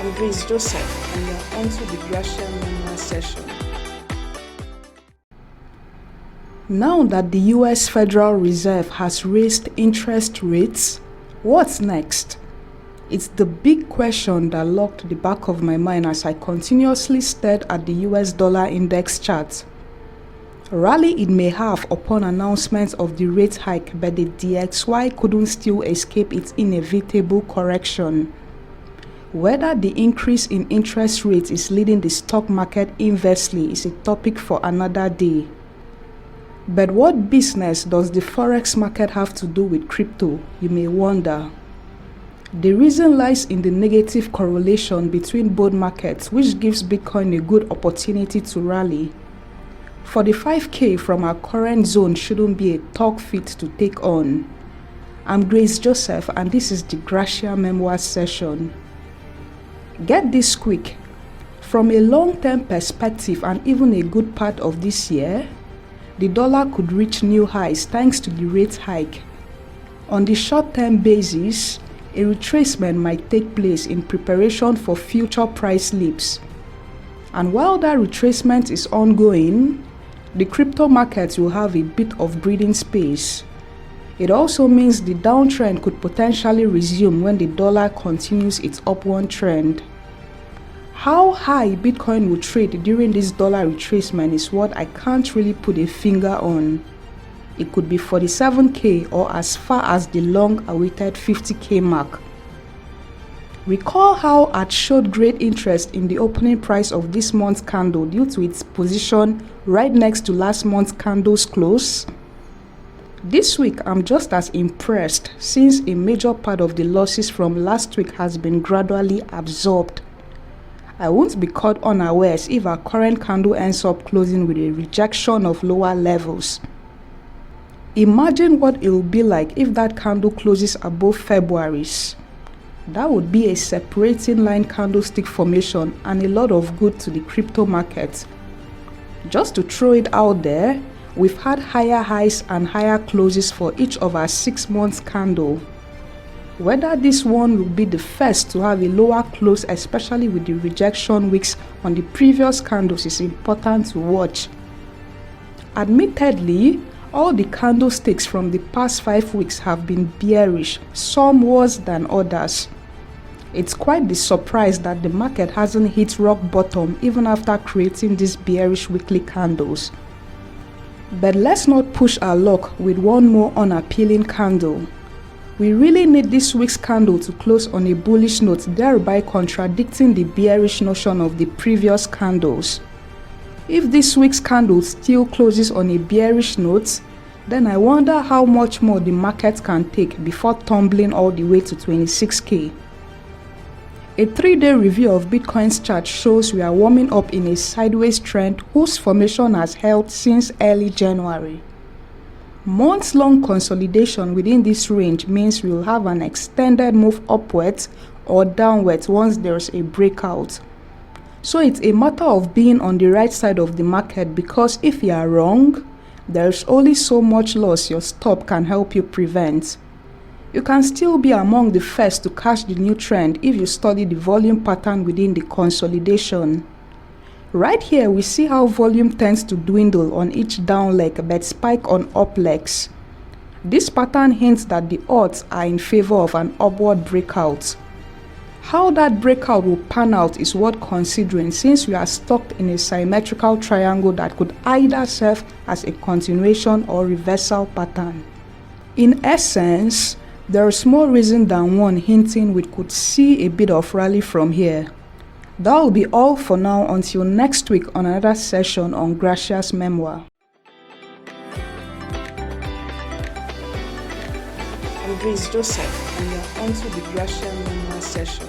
I'm Grace Joseph, and you're onto the Gracia Memoir session. Now that the US Federal Reserve has raised interest rates, what's next? It's the big question that locked the back of my mind as I continuously stared at the US dollar index chart. Rally it may have upon announcement of the rate hike, but the DXY couldn't still escape its inevitable correction. Whether the increase in interest rates is leading the stock market inversely is a topic for another day. But what business does the forex market have to do with crypto, you may wonder. The reason lies in the negative correlation between both markets, which gives Bitcoin a good opportunity to rally. 45k from our current zone shouldn't be a talk fit to take on. I'm Grace Joseph, and this is the Gracia Memoir session. Get this quick. From a long-term perspective and even a good part of this year, the dollar could reach new highs thanks to the rate hike. On the short-term basis, a retracement might take place in preparation for future price leaps. And while that retracement is ongoing, the crypto markets will have a bit of breathing space. It also means the downtrend could potentially resume when the dollar continues its upward trend. How high Bitcoin will trade during this dollar retracement is what I can't really put a finger on. It could be 47k or as far as the long-awaited 50k mark. Recall how it showed great interest in the opening price of this month's candle due to its position right next to last month's candle's close? This week, I'm just as impressed since a major part of the losses from last week has been gradually absorbed. I won't be caught unawares if our current candle ends up closing with a rejection of lower levels. Imagine what it will be like if that candle closes above February's. That would be a separating line candlestick formation and a lot of good to the crypto market. Just to throw it out there, we've had higher highs and higher closes for each of our 6 months candle. Whether this one will be the first to have a lower close, especially with the rejection wicks on the previous candles, is important to watch. Admittedly, all the candlesticks from the past 5 weeks have been bearish, some worse than others. It's quite the surprise that the market hasn't hit rock bottom even after creating these bearish weekly candles. But let's not push our luck with one more unappealing candle. We really need this week's candle to close on a bullish note, thereby contradicting the bearish notion of the previous candles. If this week's candle still closes on a bearish note, then I wonder how much more the market can take before tumbling all the way to 26k. A 3-day review of Bitcoin's chart shows we are warming up in a sideways trend whose formation has held since early January. Months-long consolidation within this range means we will have an extended move upwards or downwards once there's a breakout. So it's a matter of being on the right side of the market, because if you are wrong, there's only so much loss your stop can help you prevent. You can still be among the first to catch the new trend if you study the volume pattern within the consolidation. Right here, we see how volume tends to dwindle on each down leg but spike on up legs. This pattern hints that the odds are in favor of an upward breakout. How that breakout will pan out is worth considering, since we are stuck in a symmetrical triangle that could either serve as a continuation or reversal pattern. In essence, there is more reason than one hinting we could see a bit of rally from here. That will be all for now until next week on another session on Gracia's Memoir. I'm Grace Joseph, and you're onto the Gracia Memoir session.